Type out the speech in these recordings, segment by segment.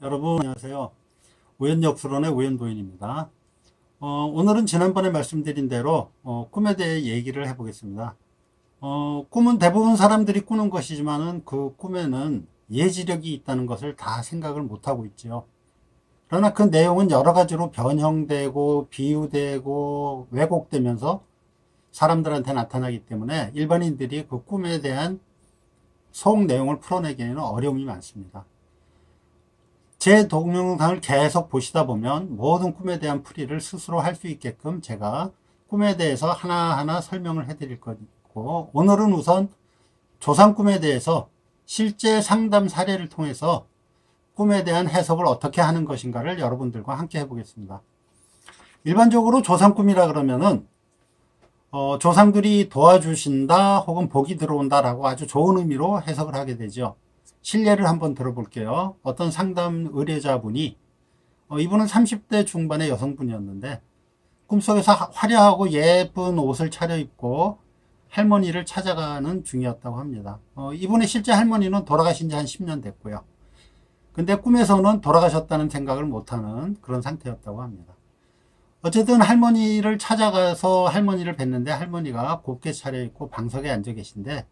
여러분 안녕하세요. 우연역수론의 우연도인입니다. 오늘은 지난번에 말씀드린 대로 꿈에 대해 얘기를 해보겠습니다. 꿈은 대부분 사람들이 꾸는 것이지만은 그 꿈에는 예지력이 있다는 것을 다 생각을 못하고 있죠. 그러나 그 내용은 여러 가지로 변형되고 비유되고 왜곡되면서 사람들한테 나타나기 때문에 일반인들이 그 꿈에 대한 속 내용을 풀어내기에는 어려움이 많습니다. 제 동영상을 계속 보시다 보면 모든 꿈에 대한 풀이를 스스로 할 수 있게끔 제가 꿈에 대해서 하나하나 설명을 해드릴 거고, 오늘은 우선 조상 꿈에 대해서 실제 상담 사례를 통해서 꿈에 대한 해석을 어떻게 하는 것인가를 여러분들과 함께 해보겠습니다. 일반적으로 조상 꿈이라 그러면은 조상들이 도와주신다 혹은 복이 들어온다 라고 아주 좋은 의미로 해석을 하게 되죠. 실례를 한번 들어볼게요. 어떤 상담 의뢰자분이 이분은 30대 중반의 여성분이었는데 꿈속에서 화려하고 예쁜 옷을 차려입고 할머니를 찾아가는 중이었다고 합니다. 이분의 실제 할머니는 돌아가신 지 한 10년 됐고요. 근데 꿈에서는 돌아가셨다는 생각을 못하는 그런 상태였다고 합니다. 어쨌든 할머니를 찾아가서 할머니를 뵀는데 할머니가 곱게 차려입고 방석에 앉아 계신데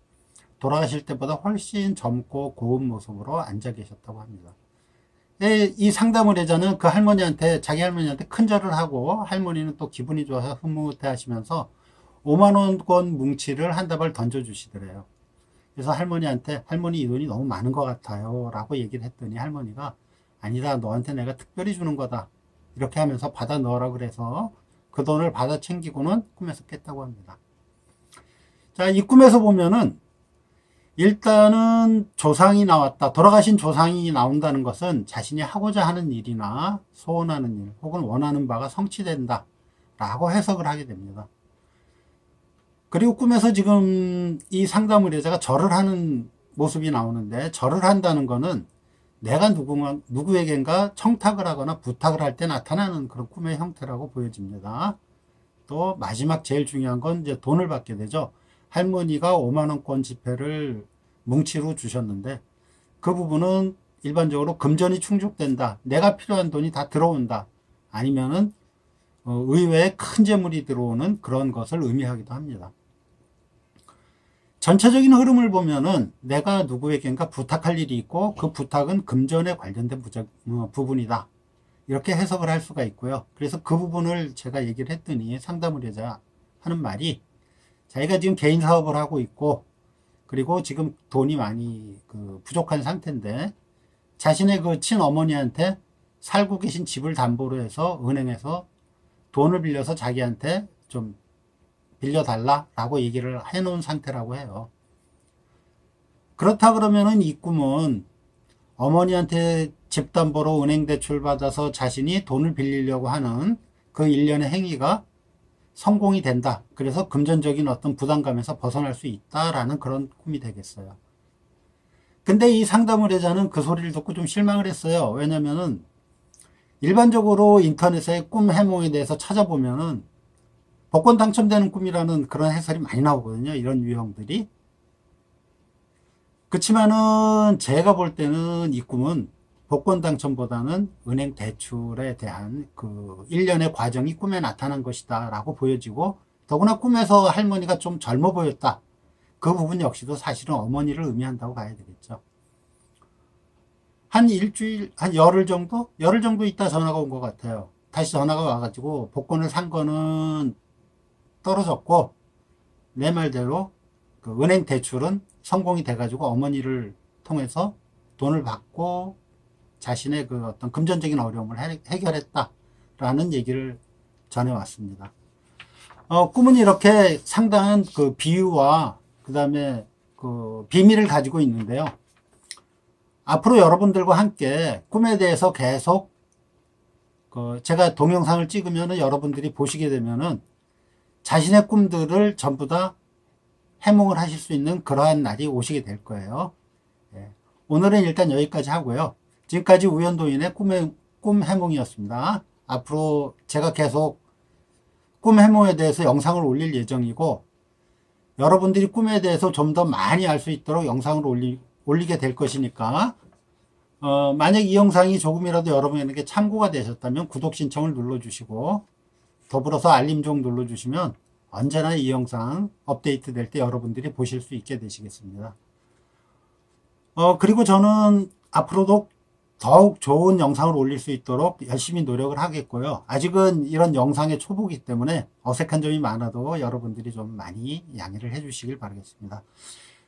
돌아가실 때보다 훨씬 젊고 고운 모습으로 앉아 계셨다고 합니다. 이 상담 의뢰자는 그 할머니한테, 자기 할머니한테 큰절을 하고 할머니는 또 기분이 좋아서 흐뭇해 하시면서 5만원권 뭉치를 한 다발 던져주시더래요. 그래서 할머니한테 할머니 이 돈이 너무 많은 것 같아요 라고 얘기를 했더니 할머니가 아니다, 너한테 내가 특별히 주는 거다 이렇게 하면서 받아 넣으라 그래서 그 돈을 받아 챙기고는 꿈에서 깼다고 합니다. 자, 이 꿈에서 보면은 일단은 조상이 나왔다, 돌아가신 조상이 나온다는 것은 자신이 하고자 하는 일이나 소원하는 일 혹은 원하는 바가 성취된다 라고 해석을 하게 됩니다. 그리고 꿈에서 지금 이 상담 의뢰자가 절을 하는 모습이 나오는데, 절을 한다는 것은 내가 누구에겐가 청탁을 하거나 부탁을 할 때 나타나는 그런 꿈의 형태라고 보여집니다. 또 마지막 제일 중요한 건 이제 돈을 받게 되죠. 할머니가 5만원권 지폐를 뭉치로 주셨는데 그 부분은 일반적으로 금전이 충족된다, 내가 필요한 돈이 다 들어온다, 아니면은 의외에 큰 재물이 들어오는 그런 것을 의미하기도 합니다. 전체적인 흐름을 보면은 내가 누구에겐가 부탁할 일이 있고 그 부탁은 금전에 관련된 부분이다 이렇게 해석을 할 수가 있고요. 그래서 그 부분을 제가 얘기를 했더니 상담 의뢰자 하는 말이, 자기가 지금 개인 사업을 하고 있고 그리고 지금 돈이 많이 부족한 상태인데 자신의 그 친어머니한테 살고 계신 집을 담보로 해서 은행에서 돈을 빌려서 자기한테 좀 빌려달라라고 얘기를 해놓은 상태라고 해요. 그렇다 그러면은 이 꿈은 어머니한테 집담보로 은행 대출 받아서 자신이 돈을 빌리려고 하는 그 일련의 행위가 성공이 된다, 그래서 금전적인 어떤 부담감에서 벗어날 수 있다라는 그런 꿈이 되겠어요. 근데 이 상담 의뢰자는 그 소리를 듣고 좀 실망을 했어요. 왜냐면은 일반적으로 인터넷에 꿈 해몽에 대해서 찾아보면은 복권 당첨되는 꿈이라는 그런 해설이 많이 나오거든요, 이런 유형들이. 그렇지만은 제가 볼 때는 이 꿈은 복권 당첨보다는 은행 대출에 대한 그 일련의 과정이 꿈에 나타난 것이다 라고 보여지고, 더구나 꿈에서 할머니가 좀 젊어 보였다, 그 부분 역시도 사실은 어머니를 의미한다고 봐야 되겠죠. 한 일주일, 한 열흘 정도 있다 전화가 온 것 같아요. 다시 전화가 와가지고 복권을 산 거는 떨어졌고 내 말대로 그 은행 대출은 성공이 돼가지고 어머니를 통해서 돈을 받고 자신의 그 어떤 금전적인 어려움을 해결했다라는 얘기를 전해왔습니다. 꿈은 이렇게 상당한 그 비유와 그 다음에 그 비밀을 가지고 있는데요. 앞으로 여러분들과 함께 꿈에 대해서 계속 제가 동영상을 찍으면은 여러분들이 보시게 되면은 자신의 꿈들을 전부 다 해몽을 하실 수 있는 그러한 날이 오시게 될 거예요. 오늘은 일단 여기까지 하고요. 지금까지 우연도인의 꿈 해몽이었습니다. 앞으로 제가 계속 꿈 해몽에 대해서 영상을 올릴 예정이고, 여러분들이 꿈에 대해서 좀 더 많이 알 수 있도록 영상을 올리게 될 것이니까 만약 이 영상이 조금이라도 여러분에게 참고가 되셨다면 구독 신청을 눌러주시고 더불어서 알림종 눌러주시면 언제나 이 영상 업데이트 될 때 여러분들이 보실 수 있게 되시겠습니다. 그리고 저는 앞으로도 더욱 좋은 영상을 올릴 수 있도록 열심히 노력을 하겠고요. 아직은 이런 영상의 초보이기 때문에 어색한 점이 많아도 여러분들이 좀 많이 양해를 해 주시길 바라겠습니다.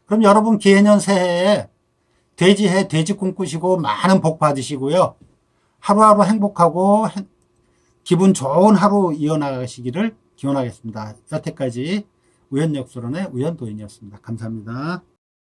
그럼 여러분 기해년 새해에 돼지해 돼지 꿈꾸시고 많은 복 받으시고요. 하루하루 행복하고 기분 좋은 하루 이어나가시기를 기원하겠습니다. 여태까지 우연역설원의 우연도인이었습니다. 감사합니다.